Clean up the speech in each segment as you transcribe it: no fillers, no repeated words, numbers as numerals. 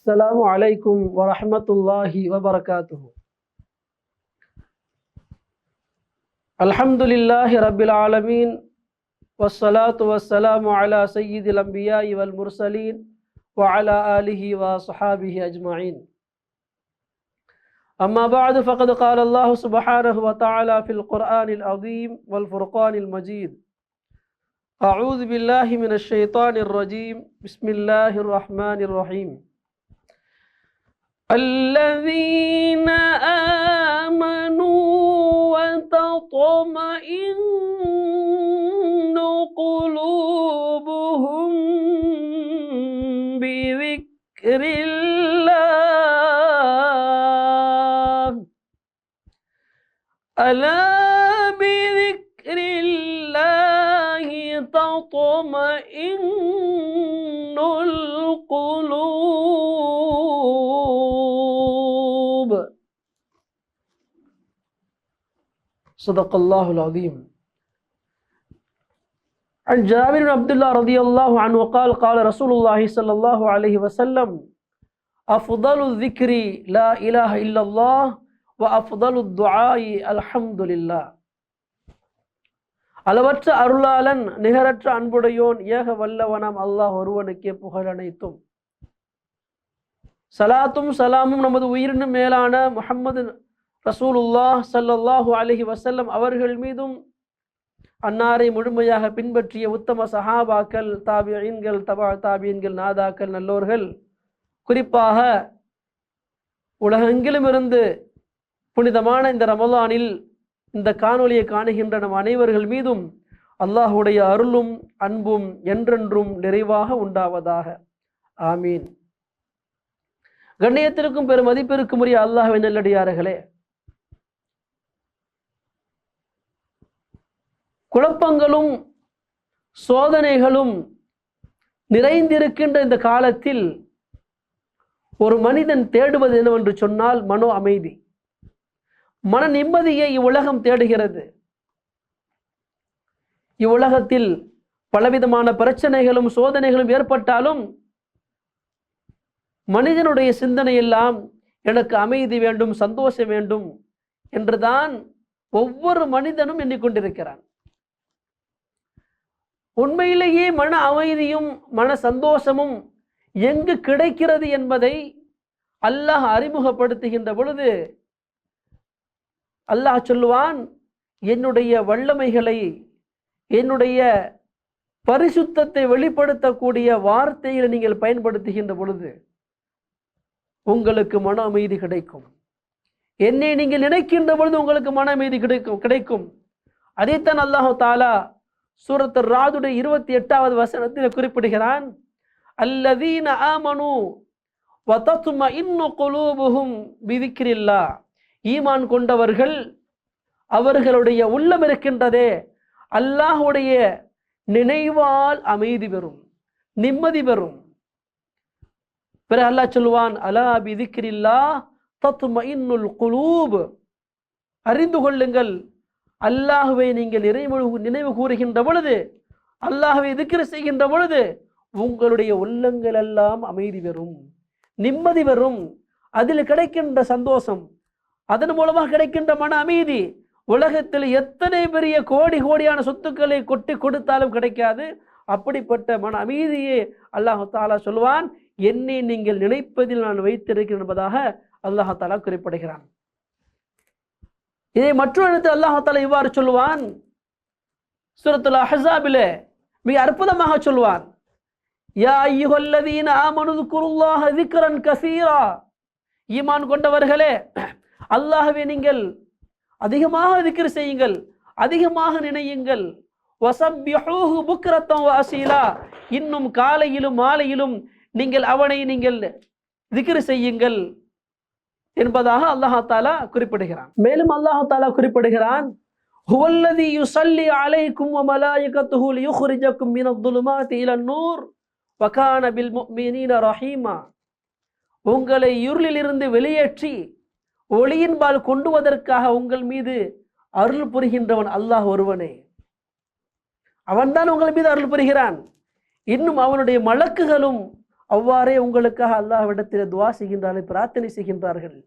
السلام عليكم ورحمة الله وبركاته. الحمد لله رب العالمين والصلاة والسلام على سيد الأنبياء والمرسلين وعلى آله وصحابه أجمعين. أما بعد فقد قال الله سبحانه وتعالى في القرآن العظيم والفرقان المجيد: أعوذ بالله من الشيطان الرجيم. بسم الله الرحمن الرحيم. الذين آمنوا وتطمئن قلوبهم بذكر الله ألا بذكر الله تطمئن القلوب. صدق الله العظيم. عن جابر بن عبد الله رضي الله عنه قال قال رسول الله صلى الله عليه وسلم: أفضل الذكر لا إله إلا الله وأفضل الدعاء الحمد لله. அளவற்ற அருளாளன் நிகரற்ற அன்புடையோன் ஏக வல்லவனாம் அல்லாஹ் ஒருவனுக்கே புகழ் அனைத்தும். சலாத்தும் சலாமும் நமது உயிரினும் மேலான முஹம்மது ரசூலுல்லாஹ் ஸல்லல்லாஹு அலைஹி வஸல்லம் அவர்கள் மீதும், அன்னாரை முழுமையாக பின்பற்றிய உத்தம சஹாபாக்கள், தாபிஈன்கள், தபா தாபிஈன்கள், நாதாக்கள், நல்லோர்கள், குறிப்பாக உலகெங்கிலும் இருந்து புனிதமான இந்த ரமலானில் இந்த காணொலியை காணுகின்ற நம் அனைவர்கள் மீதும் அல்லாஹுடைய அருளும் அன்பும் என்றென்றும் நிறைவாக உண்டாவதாக. ஆமீன். கண்ணியத்திற்கும் பெரும் மதிப்பிற்கும் உரிய அல்லாஹ்வின் நல்லடியார்களே, குழப்பங்களும் சோதனைகளும் நிறைந்திருக்கின்ற இந்த காலத்தில் ஒரு மனிதன் தேடுவது என்னவென்று சொன்னால் மனோ அமைதி, மன நிம்மதியை இவ்வுலகம் தேடுகிறது. இவ்வுலகத்தில் பலவிதமான பிரச்சனைகளும் சோதனைகளும் ஏற்பட்டாலும் மனிதனுடைய சிந்தனை எல்லாம் எனக்கு அமைதி வேண்டும், சந்தோஷம் வேண்டும் என்றுதான் ஒவ்வொரு மனிதனும் எண்ணிக்கொண்டிருக்கிறான். உண்மையிலேயே மன அமைதியும் மன சந்தோஷமும் எங்கு கிடைக்கிறது என்பதை அல்லாஹ் அறிமுகப்படுத்துகின்ற பொழுது அல்லாஹ் சொல்லுவான், என்னுடைய வல்லமைகளை, என்னுடைய பரிசுத்தத்தை வெளிப்படுத்தக்கூடிய வார்த்தைகளை நீங்கள் பயன்படுத்துகின்ற பொழுது உங்களுக்கு மன அமைதி கிடைக்கும். என்னை நீங்கள் நினைக்கின்ற பொழுது உங்களுக்கு மன அமைதி கிடைக்கும். அதைத்தான் அல்லாஹு தாலா சூரத் ராதுடைய 28வது வசனத்தில் குறிப்பிடுகிறான். அல்லதீன ஆமனு வதத்மஇன்னு குலூபுஹும் பிதிக்ரில்லாஹ். ஈமான் கொண்டவர்கள், அவர்களுடைய உள்ளம் இருக்கின்றதே அல்லாஹ்வுடைய நினைவால் அமைதி பெறும், நிம்மதி பெறும். பிறகு அல்லாஹ் சொல்லுவான், அலா பிதிக்ரில்லாஹ் தத்மஇன்னுல் குலூப். அறிந்து கொள்ளுங்கள், அல்லாஹ்வை நீங்கள் நினைவு கூறுகின்ற பொழுது, அல்லாஹ்வை திக்ர் செய்கின்ற பொழுது உங்களுடைய உள்ளங்கள் எல்லாம் அமைதி பெறும், நிம்மதி பெறும். அதில் கிடைக்கின்ற சந்தோஷம், அதன் மூலமாக கிடைக்கின்ற மன அமைதி உலகத்தில் எத்தனை பெரிய கோடி கோடியான சொத்துக்களை கொட்டி கொடுத்தாலும் கிடைக்காது. அப்படிப்பட்ட மன அமைதியை அல்லாஹ் தாலா சொல்வான், என்னை நீங்கள் நினைப்பதில் நான் வைத்திருக்கிறேன் என்பதாக அல்லாஹ் தாலா குறிப்பிடுகிறான். இதை மற்றொரு இடத்தில் அல்லாஹ் தாலா இவ்வாறு சொல்லுவான். சூரத்துல் அஹ்ஸாபிலே மிக அற்புதமாக சொல்வான், யா அய்யுஹல்லதீன ஆமனு ذ்குருல்லாஹ ذிக்ரன் கஸீரா. ஈமான் கொண்டவர்களே, அல்லாஹ்வை நீங்கள் அதிகமாக திக்ர் செய்யுங்கள், அதிகமாக நினையுங்கள். வஸப்பிஹூஹு புக்ரத்தன் வஅஸீலா. இன்னும் காலையிலும் மாலையிலும் நீங்கள் அவனை திக்ர் செய்யுங்கள் என்பதாக அல்லாஹ் தஆலா குறிப்பிடுகிறான். மேலும் அல்லாஹ் தஆலா குறிப்பிடுகிறான், ஹுவல்லதீ யுஸல்லி அலைக்கும் வ மலாயிகத்துஹு லியுக்ரிஜக்கும் மினல்-ظுலுமாத்தி இலன்-நூர் வ கான பில் முஃமினீன ரஹீமா. உங்களை இருளிலிருந்து வெளியேற்றி ஒளியின்பால் கொண்டுவதற்காக உங்கள் மீது அருள் புரிகின்றவன் அல்லாஹ் ஒருவனே. அவன்தான் உங்கள் மீது அருள் புரிகிறான். இன்னும் அவனுடைய மலக்குகளும் அவ்வாறே உங்களுக்காக அல்லாஹ்விடத்தில் துஆ செய்கின்றார்கள், பிரார்த்தனை செய்கின்றார்கள்.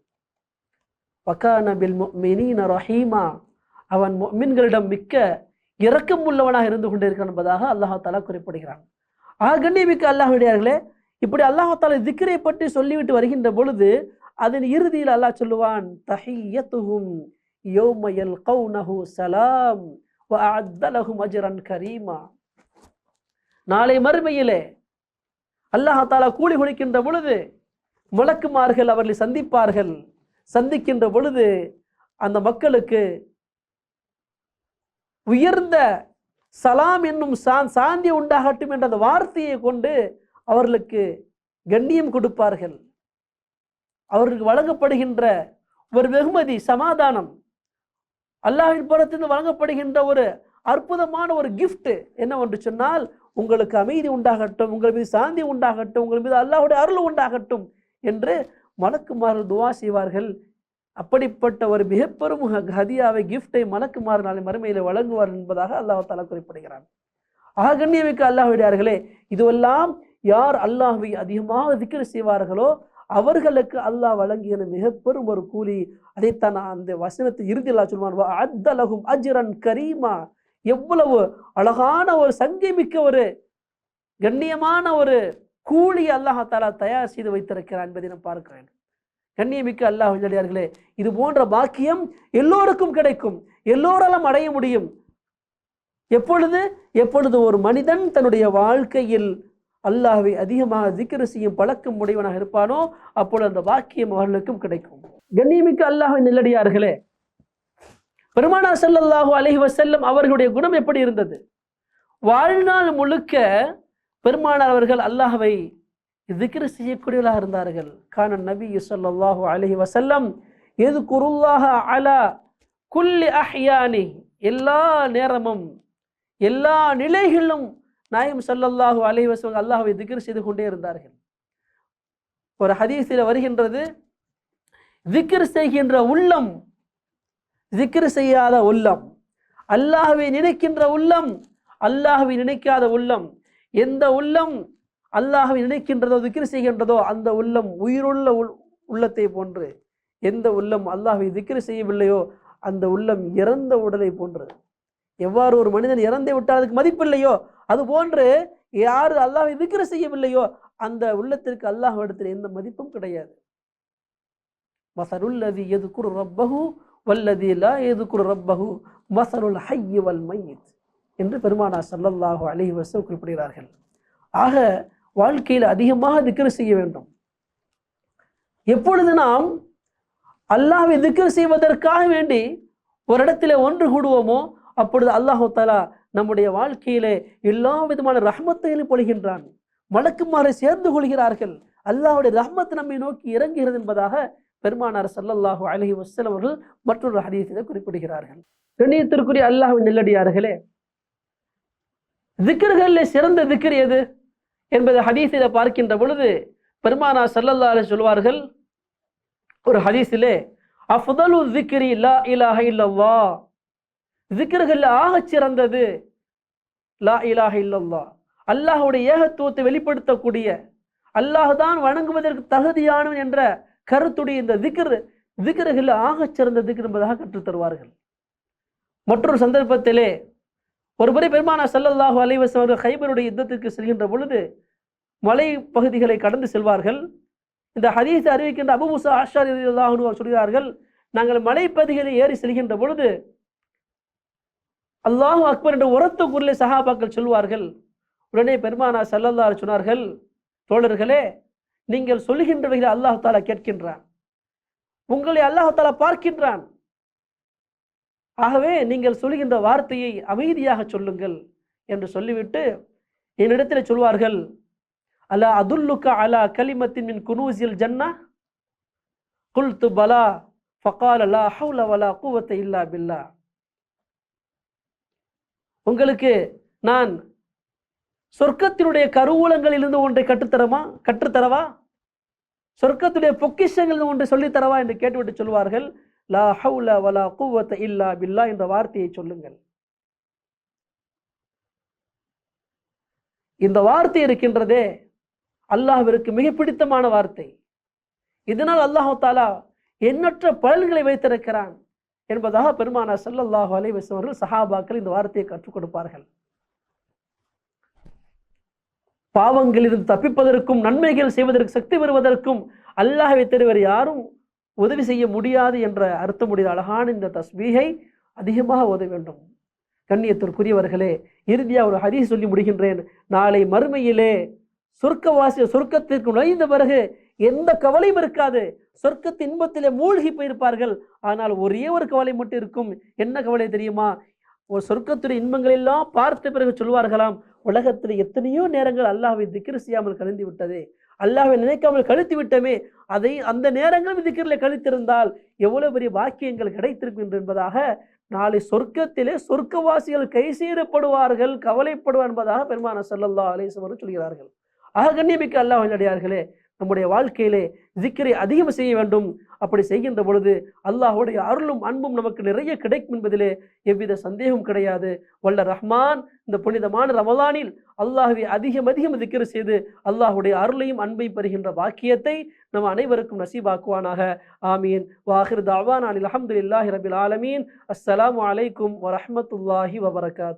வகான பில் முஃமினீன ரஹீமா, அவன் முஃமின்களிடம் மிக்க இரக்கம் உள்ளவனாக இருந்து கொண்டிருக்கிறான் என்பதாக அல்லாஹ் தஆலா குறிப்பிடுகிறான். கண்ணியமிக்க அல்லாஹ்வுடையார்களே, இப்படி அல்லாஹ் தஆலா திக்ரை பற்றி சொல்லிவிட்டு வருகின்ற பொழுது அதன் இறுதியில் அல்லாஹ் சொல்லுவான், தஹிய்யத்துஹும் யௌம யல்கௌனஹு ஸலாம் வ அஅத்த லஹும் அஜ்ரன் கரீமா. நாளை மறுமையிலே அல்லாஹ் தஆலா கூலி கொடுக்கின்ற பொழுது மலக்குமார்கள் அவர்களை சந்திப்பார்கள். சந்திக்கின்ற பொழுது அந்த மக்களுக்கு உயர்ந்த சலாம் என்னும் சாந்தி உண்டாகட்டும் என்ற அந்த வார்த்தையை கொண்டு அவர்களுக்கு கண்ணியம் கொடுப்பார்கள். அவர்களுக்கு வழங்கப்படுகின்ற ஒரு வெகுமதி சமாதானம், அல்லாஹ்வின் புறத்திலிருந்து வழங்கப்படுகின்ற ஒரு அற்புதமான ஒரு கிஃப்ட் என்னவென்று சொன்னால், உங்களுக்கு அமைதி உண்டாகட்டும், உங்கள் மீது சாந்தி உண்டாகட்டும், உங்கள் மீது அல்லாஹ்வுடைய அருள் உண்டாகட்டும் என்று மலக்குமார்கள் துஆ செய்வார்கள். அப்படிப்பட்ட ஒரு மிகப்பெரும் ஹதியாவை, கிஃப்டை மலக்குமார் நாளை மறுமையில வழங்குவார் என்பதாக அல்லாஹ் தஆலா குறிப்பிடுகிறான். கண்ணியமிக்க அல்லாஹ்வுடையார்களே, இதுவெல்லாம் யார் அல்லாஹ்வை அதிகமாக திக்ர் செய்வார்களோ அவர்களுக்கு அல்லாஹ் வழங்கிய மிகப்பெரும் ஒரு கூலி. அதைத்தான் அந்த வசனத்தை இறுதி அல்லாஹ் சொல்வான், வஅஅத்த லஹும் அஜ்ரன் கரீமா. எவ்வளவு அழகான ஒரு சங்கிமிக்க ஒரு கண்ணியமான ஒரு கூலி அல்லாஹ் தஆலா தயார் செய்து வைத்திருக்கிறான் என்பதை நாம் பார்க்கிறேன். கண்ணியமிக்க அல்லாஹ்வுடையார்களே, இது போன்ற பாக்கியம் எல்லோருக்கும் கிடைக்கும், எல்லோராலும் அடைய முடியும். எப்பொழுது ஒரு மனிதன் தன்னுடைய வாழ்க்கையில் அல்லாஹ்வை அதிகமாக திக்ர் செய்யும் பழக்கம் உடையவனாக இருப்பானோ அப்பொழுது அந்த பாக்கியம் அவர்களுக்கும் கிடைக்கும். கண்ணியமிக்க அல்லாஹ்வின் நல்லடியார்களே, பெருமானார் ஸல்லல்லாஹு அலைஹி வஸல்லம் அவர்களுடைய குணம் எப்படி இருந்தது? வாழ்நாள் முழுக்க பெருமானார் அவர்கள் அல்லாஹ்வை திக்ர் செய்யக்கூடியவர்களாக இருந்தார்கள். கான நபி ஸல்லல்லாஹு அலைஹி வஸல்லம் யذ்குருல்லாஹ அலா குல்லி அஹ்யானி, எல்லா நேரமும் எல்லா நிலைகளிலும் நாயகம் ஸல்லல்லாஹு அலைஹி வஸல்லம் அல்லாஹ்வை திக்ர் செய்து கொண்டே இருந்தார்கள். ஒரு ஹதீஸில் வருகின்றது, திக்ர் செய்கின்ற உள்ளம், திக்ர் செய்யாத உள்ளம், அல்லாஹ்வை நினைக்கின்ற உள்ளம், அல்லாஹ்வை நினைக்காத உள்ளம், எந்த உள்ளம் அல்லாஹ்வை நினைக்கின்றதோ திக்ர் செய்கின்றதோ அந்த உள்ளம் உயிருள்ள உள்ளத்தை போன்று, எந்த உள்ளம் அல்லாஹ்வை திக்ர் செய்யவில்லையோ அந்த உள்ளம் இறந்த உடலை போன்று. எவ்வாறு ஒரு மனிதன் இறந்து விட்டால் அதுக்கு மதிப்பில்லையோ அது போன்று யாரு அல்லாஹ்வை திக்ர் செய்யவில்லையோ அந்த உள்ளத்திற்கு அல்லாஹ்விடத்தில் எந்த மதிப்பும் கிடையாது. மஸலுல்லதி யذ்குரு ரப்பஹு வல்லதி லா யذ்குரு ரப்பஹு மஸலுல் ஹய்ய் வல் மய்யித் என்று பெருமானார் ஸல்லல்லாஹு அலைஹி வஸல்லம் குறிப்பிடுகிறார்கள். வாழ்க்கையில் அதிகமாக திக்ர் செய்ய வேண்டும். எப்பொழுது நாம் அல்லாஹ்வை திக்ர் செய்வதற்காக வேண்டி ஒரு இடத்துல ஒன்று கூடுவோமோ அப்பொழுது அல்லாஹ் தஆலா நம்முடைய வாழ்க்கையிலே எல்லா விதமான ரஹ்மத்தையும் பொழிகின்றான். மலக்குமாரை சேர்ந்து கொள்கிறார்கள். அல்லாஹ்வுடைய ரஹ்மத் நம்மை நோக்கி இறங்குகிறது என்பதாக பெருமானார் ஸல்லல்லாஹு அலைஹி வஸல்லம் அவர்கள் மற்றொரு ஹதீஸிலே குறிப்பிடுகிறார்கள். கண்ணியத்திற்குரிய அல்லாஹ்வின் நல்லடியார்களே, திக்ர்களிலே சிறந்த திக்ர் எது என்பதை ஹதீஸிலே பார்க்கின்ற பொழுது பெருமானார் ஸல்லல்லாஹு அலைஹி சொல்வார்கள், ஒரு ஹதீஸிலே, அஃதலு ذிக்ரி லா இலாஹ இல்லல்லாஹ், திக்ர்கள் ஆகச் சிறந்தது லா இலாஹ இல்லல்லாஹ், அல்லாஹ்வுடைய ஏகத்துவத்தை வெளிப்படுத்தக்கூடிய, அல்லாஹ் தான் வணங்குவதற்கு தகுதியானவன் என்ற கருத்துடைய இந்த திக்ர்கள் ஆகச் சிறந்த திக்ர் என்பதாக கற்றுத் தருவார்கள். மற்றொரு சந்தர்ப்பத்திலே ஒருமுறை பெருமானார் ஸல்லல்லாஹு அலைஹி வஸல்லம் அவர்கள் கைபருடைய யுத்தத்திற்கு செல்கின்ற பொழுது மலை பகுதிகளை கடந்து செல்வார்கள். இந்த ஹதீஸை அறிவிக்கின்ற அபூ மூஸா அஷ்அரி ரலியல்லாஹு அன்ஹு சொல்கிறார்கள், நாங்கள் மலைப்பகுதிகளை ஏறி செல்கின்ற பொழுது அல்லாஹு அக்பர் என்ற உரத்த குரலில் சஹாபாக்கள் சொல்வார்கள். உடனே பெருமானார் ஸல்லல்லாஹு அலைஹி சொன்னார்கள், தோழர்களே, நீங்கள் சொல்லுகின்றவைகளை அல்லாஹ் தஆலா கேட்கின்றான், உங்களை அல்லாஹ் தஆலா பார்க்கின்றான். ஆகவே நீங்கள் சொல்லுகின்ற வார்த்தையை அமைதியாக சொல்லுங்கள் என்று சொல்லிவிட்டு என்னிடத்தில் சொல்வார்கள், அலா அதுல்லுக அலா கலிமத்தின் மின் குனூஸில் ஜன்னா குல்து பலா ஃபகால லா ஹவ்ல வலா குவத்த இல்லா பில்லாஹ். உங்களுக்கு நான் சொர்க்கத்தினுடைய கருவூலங்களிலிருந்து ஒன்றை கற்றுத்தரவா, சொர்க்கத்துடைய பொக்கிஷங்கள் ஒன்றை சொல்லித்தரவா என்று கேட்டுவிட்டு சொல்வார்கள், லா ஹவ்ல வலா குவத்த இல்லா பில்லாஹ் என்ற வார்த்தையை சொல்லுங்கள். இந்த வார்த்தை இருக்கின்றதே அல்லாஹ்விற்கு மிக பிடித்தமான வார்த்தை. இதனால் அல்லாஹ் தாலா எண்ணற்ற பலன்களை வைத்திருக்கிறான் என்பதாக பெருமானார் ஸல்லல்லாஹு அலைஹி வஸல்லம் அவர்கள் சஹாபாக்கள் இந்த வார்த்தையை கற்றுக் கொடுப்பார்கள். பாவங்களிலிருந்து தப்பிப்பதற்கும் நன்மைகள் செய்வதற்கு சக்தி பெறுவதற்கும் அல்லாஹ்வை தவிர யாரும் உதவி செய்ய முடியாது என்ற அர்த்தமுடைய அழகான இந்த தஸ்பீஹை அதிகமாக ஓத வேண்டும். கண்ணியத்திற்குரியவர்களே, இறுதியாக ஒரு ஹதீஸ் சொல்லி முடிகின்றேன். நாளை மறுமையிலே சொர்க்கத்திற்கு நுழைந்த பிறகு எந்த கவலையும் இருக்காது. சொர்க்கத்தின் இன்பத்திலே மூழ்கி போயிருப்பார்கள். ஆனால் ஒரே ஒரு கவலை மட்டும் இருக்கும். என்ன கவலை தெரியுமா? ஒரு சொர்க்கத்துடைய இன்பங்கள் எல்லாம் பார்த்த பிறகு சொல்வார்களாம், உலகத்தில் எத்தனையோ நேரங்கள் அல்லாஹ்வை திக்ர் செய்யாமல் கழிந்து விட்டதே, அல்லாஹ்வை நினைக்காமல் கழித்து விட்டமே, அந்த நேரங்களும் திக்ரில் கழித்திருந்தால் எவ்வளவு பெரிய பாக்கியங்கள் கிடைத்திருக்கும் என்பதாக நாளை சொர்க்கத்திலே சொர்க்கவாசிகள் கை சேரப்படுவார்கள், கவலைப்படுவார் என்பதாக பெருமானார் ஸல்லல்லாஹு அலைஹி வஸல்லம் சொல்கிறார்கள். ஆக கண்ணியமிக்க அல்லாஹ்வின் அடியார்களே, நம்முடைய வாழ்க்கையிலே ஜிக்ரை அதிகம் செய்ய வேண்டும். அப்படி செய்கின்ற பொழுது அல்லாஹ்வுடைய அருளும் அன்பும் நமக்கு நிறைய கிடைக்கும் என்பதிலே எவ்வித சந்தேகம் கிடையாது. வல்ல ரஹ்மான் இந்த புனிதமான ரமலானில் அல்லாஹ்வை அதிகம் திக்ர் செய்து அல்லாஹ்வுடைய அருளையும் அன்பை பெறுகின்ற பாக்கியத்தை நம் அனைவருக்கும் நசீபாக்குவானாக. ஆமீன். வாஹிர் தஅவானா அல்ஹம்துலில்லாஹி ரப்பில் ஆலமீன். அஸ்ஸலாமு அலைக்கும் வரஹ்மத்துல்லாஹி வபரகாத்துஹு.